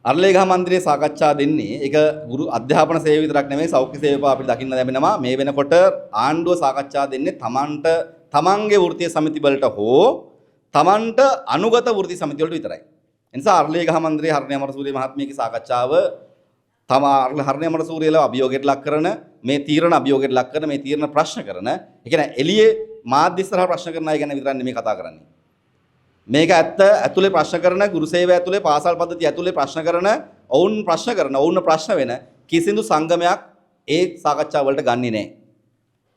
අරලේගහ මන්දිරයේ සාකච්ඡා දෙන්නේ ඒක ගුරු අධ්‍යාපන සේවය විතරක් නෙමෙයි සෞඛ්‍ය සේවා අපිට දකින්න ලැබෙනවා මේ වෙනකොට ආණ්ඩුව සාකච්ඡා දෙන්නේ තමන්ගේ වෘත්තීය සමිති වලට හෝ තමන්ට අනුගත වෘත්තීය සමිති වලට විතරයි. ඒ නිසා අරලේගහ මන්දිරයේ හර්ණි අමරසූරිය මහත්මියගේ සාකච්ඡාව හර්ණි අමරසූරියලා අභියෝගයට ලක් කරන මේ තීරණ අභියෝගයට ලක් කරන මේ තීරණ ප්‍රශ්න කරන ඒ කියන්නේ එළියේ මාධ්‍ය ඉස්සරහා ප්‍රශ්න කරන අය ගැන විතරක් නෙමෙයි කතා කරන්නේ. මේක ඇත්ත ඇතුලේ ප්‍රශ්න කරන ගුරු සේවය ඇතුලේ පාසල් පද්ධතිය ඇතුලේ ප්‍රශ්න කරන ඔවුන් ප්‍රශ්න වෙන කිසිදු සංගමයක් ඒ සාකච්ඡා වලට ගන්නෙ නැහැ.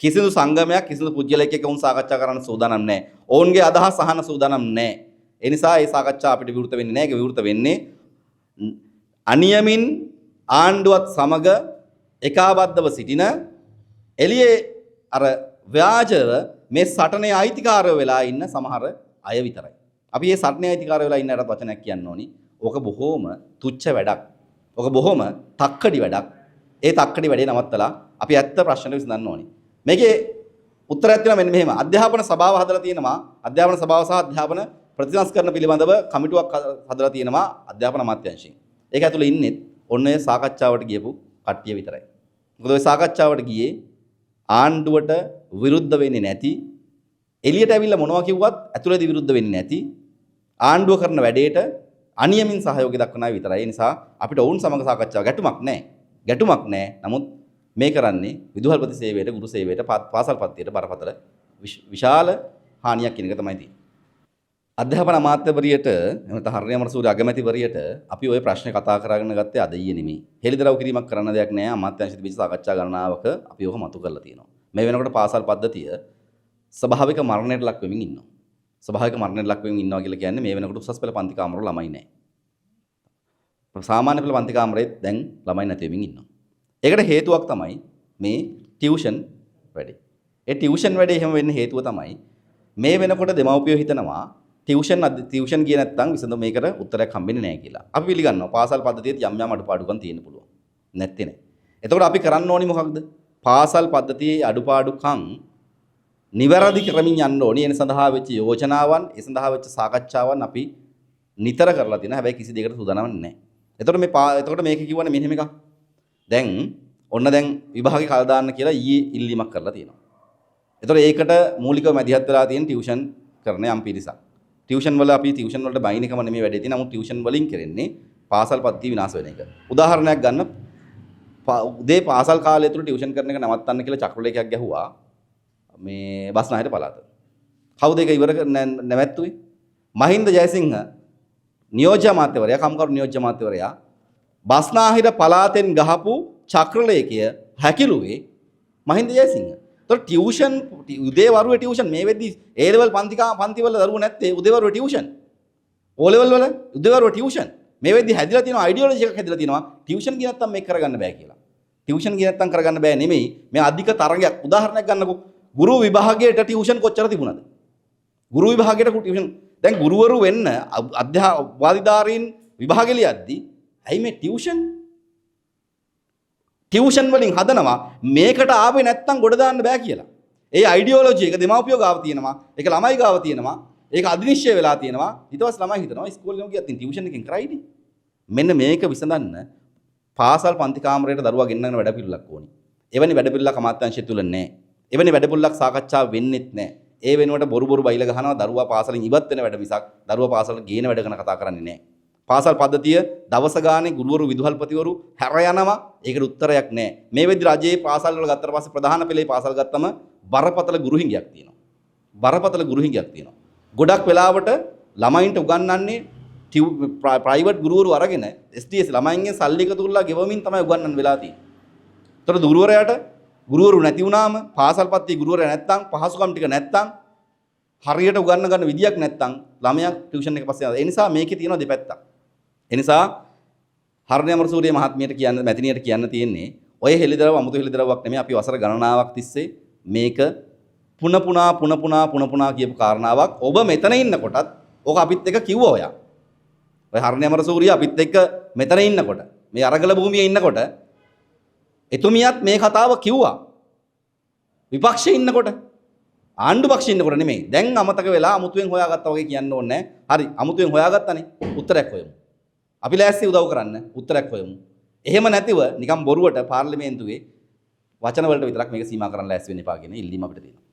කිසිදු සංගමයක් කිසිදු පුජ්‍යලයක් එක්ක උන් සාකච්ඡා කරන්න සූදානම් නැහැ. ඔවුන්ගේ අදහස් අහන්න සූදානම් නැහැ. ඒ නිසා මේ සාකච්ඡා අපිට විවෘත වෙන්නේ නැහැ. ඒක විවෘත වෙන්නේ අනියමින් ආණ්ඩුවත් සමග ඒකාබද්ධව සිටින එළියේ අර ව්‍යාජව මේ සටනේ අයිතිකාරයෝ වෙලා ඉන්න සමහර අය විතරයි. අපි මේ සටනේ අයිතිකාරයෝ වෙලා ඉන්න අයට වචනයක් කියන්න ඕනි. ඕක බොහෝම තුච්ච වැඩක්. ඕක බොහෝම තක්කඩි වැඩක්. ඒ තක්කඩි වැඩේ නවත්තලා අපි ඇත්ත ප්‍රශ්න විසඳන්න ඕනි. මේකේ උත්තරයක් තියෙනවා මෙන්න මෙහෙම. අධ්‍යාපන සභාව හදලා තියෙනවා. අධ්‍යාපන සභාව සහ අධ්‍යාපන ප්‍රතිසංස්කරණ පිළිබඳව කමිටුවක් හදලා තියෙනවා අධ්‍යාපන අමාත්‍යාංශයෙන්. ඒක ඇතුළේ ඉන්නේ ඔන්න ඔය සාකච්ඡාවට ගියපු කට්ටිය විතරයි. මොකද ඔය සාකච්ඡාවට ගියේ ආණ්ඩුවට විරුද්ධ වෙන්නේ නැති එළියට ඇවිල්ලා මොනවා කිව්වත් ඇතුළේදී විරුද්ධ වෙන්නේ නැති ආණ්ඩුව කරන වැඩේට අනියමින් සහයෝගය දක්වන අය විතරයි. ඒ නිසා අපිට ඔවුන් සමග සාකච්ඡාව ගැටුමක් නැහැ. නමුත් මේ කරන්නේ විදුහල්පති සේවයට, ගුරු සේවයට, පාසල් පද්ධතියට බරපතල විශාල හානියක් කියන එක තමයි තියෙන්නේ. අධ්‍යාපන අමාත්‍යවරියට එහෙම හර්ණි අමරසූරිය අගමැතිවරියට අපි ওই ප්‍රශ්නේ කතා කරගෙන ගත්තේ අද ඊයේ නෙමෙයි. හෙළිදරව් කිරීමක් කරන්න දෙයක් නැහැ. අමාත්‍යාංශ තිබිච්ච සාකච්ඡා ගණනාවක අපි ඔක මතු කරලා තියෙනවා. මේ වෙනකොට පාසල් පද්ධතිය ස්වභාවික මරණයට ලක් වෙමින් ඉන්නවා. ස්වභාවික මරණයට ලක් වෙමින් ඉන්නවා කියලා කියන්නේ මේ වෙනකොට උසස් පෙළ පන්ති කාමරවල ළමයි නැහැ. සාමාන්‍ය පෙළ පන්ති කාමරේ දැන් ළමයි නැති වෙමින් ඉන්නවා. ඒකට හේතුවක් තමයි මේ ටියුෂන් වැඩේ. ඒ ටියුෂන් වැඩේ එහෙම වෙන්න හේතුව තමයි මේ වෙනකොට දෙමව්පියෝ හිතනවා ටියුෂන් ගියේ නැත්නම් විසඳුම මේකට උත්තරයක් හම්බෙන්නේ නැහැ කියලා. අපි පිළිගන්නවා පාසල් පද්ධතියේ යම් යම් අඩුපාඩුකම් තියෙන්න පුළුවන්. නැත්තේ නෑ. එතකොට අපි කරන්න ඕනි මොකක්ද? පාසල් පද්ධතියේ අඩුපාඩුකම් නිවැරදි කරමින් යන්න ඕනි. ඒ සඳහා වෙච්ච යෝජනාවන්, ඒ සඳහා වෙච්ච සාකච්ඡාවන් අපි නිතර කරලා තියෙනවා. හැබැයි කිසි දෙයකට සූදානම් නැහැ. එතකොට මේක කියවනේ මෙහෙම එකක්. දැන් විභාගේ කල් දාන්න කියලා ඊයේ ඉල්ලීමක් කරලා තියෙනවා. එතකොට ඒකට මූලිකව මැදිහත් වෙලා තියෙන ටියුෂන් කරන යම් පිරිසක්. ටියුෂන් වල අපි ටියුෂන් වලට බයින් එකම නෙමෙයි වැඩේ තියෙන්නේ. නමුත් ටියුෂන් වලින් කරන්නේ පාසල් පද්ධතිය විනාශ වෙන එක. උදාහරණයක් ගන්න උදේ පාසල් කාලය තුල ටියුෂන් කරන එක නවත්තන්න කියලා චක්‍රලේඛයක් ගැහුවා මේ බස්නාහිර පළාත. කවුද ඒක ඉවර නැවැත්තුවේ? මහින්ද ජයසිංහ නියෝජ්‍ය අමාත්‍යවරයා, කම්කරු නියෝජ්‍ය අමාත්‍යවරයා බස්නාහිර පළාතෙන් ගහපු චක්‍රලේඛය හැකිලුවේ මහින්ද ජයසිංහ. ඒතකොට ටියුෂන් උදේවරුේ ටියුෂන් මේ වෙද්දි A level පන්ති වල දරුවෝ නැත්තේ උදේවරුේ ටියුෂන්. O level වල උදේවරුේ ටියුෂන්. මේ වෙද්දි හැදිලා තියෙනවා අයිඩියොලොජි එකක් හැදිලා තියෙනවා. ටියුෂන් ගිය නැත්තම් මේක කරගන්න බෑ කියලා. ටියුෂන් ගිය නැත්තම් කරගන්න බෑ නෙමෙයි. මේ අධික තරගයක් උදාහරණයක් ගන්නකො. ගුරු විභාගයට ටියුෂන් කොච්චර තිබුණාද? ගුරු විභාගයට ටියුෂන් දැන් ගුරුවරු වෙන්න අධ්‍යාපනධාරීන් විභාගෙ ලියද්දි ඇයි මේ ටියුෂන් වලින් හදනවා මේකට ආවේ නැත්තම් ගොඩ දාන්න බෑ කියලා. ඒ අයිඩියොලොජි එක දෙමාපියෝ ගාව තියෙනවා. ඒක ළමයි ගාව තියෙනවා. ඒක අදිනිශ්චය වෙලා තියෙනවා. ඊට පස්සේ ළමයි හිතනවා ඉස්කෝලේ යමු ගියත් ටියුෂන් එකෙන් කරයිද? මෙන්න මේක විසඳන්න පාසල් පන්ති කාමරයට දරුවා ගෙන්නන වැඩපිළිවෙලක් ඕනි. එවැනි වැඩපිළිවෙලක් අමාත්‍යාංශය තුල නැහැ. එවැනි වැඩපිළිවෙලක් සාකච්ඡා වෙන්නෙත් නැහැ. ඒ වෙනුවට බොරු බයිල ගහනවා දරුවා පාසලෙන් ඉවත් වෙන වැඩ මිසක් දරුවා පාසලට ගේන වැඩ ගැන කතා කරන්නේ නැහැ. පාසල් පද්ධතිය දවස ගානේ ගුරුවරු විදුහල්පතිවරු හැර යනවා. ඒකට උත්තරයක් නැහැ. මේ වෙද්දි රජයේ පාසල් වල ගත්තට පස්සේ ප්‍රධාන පෙළේ පාසල් ගත්තම බරපතල ගුරු හිඟයක් තියෙනවා. ගොඩක් වෙලාවට ළමයින්ට උගන්වන්නේ ප්‍රයිවට් ගුරුවරු අරගෙන SDS ළමයින්ගෙන් සල්ලි එකතු කරලා ගෙවමින් තමයි උගන්වන්න වෙලා තියෙන්නේ. ඒතර ගුරුවරයාට ගුරුවරු නැති වුණාම පාසල් පද්ධතියේ ගුරුවරයා නැත්තම් පහසුකම් ටික නැත්තම් හරියට උගන්වන්න ගන්න විදියක් නැත්තම් ළමයා ටියුෂන් එක පස්සේ යනවා. ඒ නිසා මේකේ තියෙනවා දෙපැත්තක්. ඒ නිසා හර්ණි අමරසූරිය මහත්මියට මැතිණියට කියන්න තියෙන්නේ ඔය හෙළිදරව් අමුතු හෙළිදරව්වක් නෙමෙයි. අපි වසර ගණනාවක් තිස්සේ මේක පුන පුනා කියපු කාරණාවක්. ඔබ මෙතන ඉන්නකොටත් ඕක අපිත් එක්ක කිව්වා ඔයා. ඔය හර්ණි අමරසූරිය අපිත් එක්ක මෙතන ඉන්නකොට මේ අරගල භූමියේ ඉන්නකොට එතුමියත් මේ කතාව කිව්වා. විපක්ෂයේ ඉන්නකොට ආණ්ඩු පක්ෂයේ ඉන්නකොට නෙමෙයි. දැන් අමතක වෙලා අමුතුවෙන් හොයාගත්තා වගේ කියන්න ඕනේ නැහැ. හරි අමුතුවෙන් හොයාගත්තානේ. උත්තරයක් හොයමු. අපි ලෑස්ති උදව් කරන්න උත්තරයක් හොයමු. එහෙම නැතිව නිකම් බොරුවට පාර්ලිමේන්තුවේ වචන වලට විතරක් මේක සීමා කරන්න ලෑස්ති වෙන්න එපා කියන ඉල්ලීම අපිට තියෙනවා.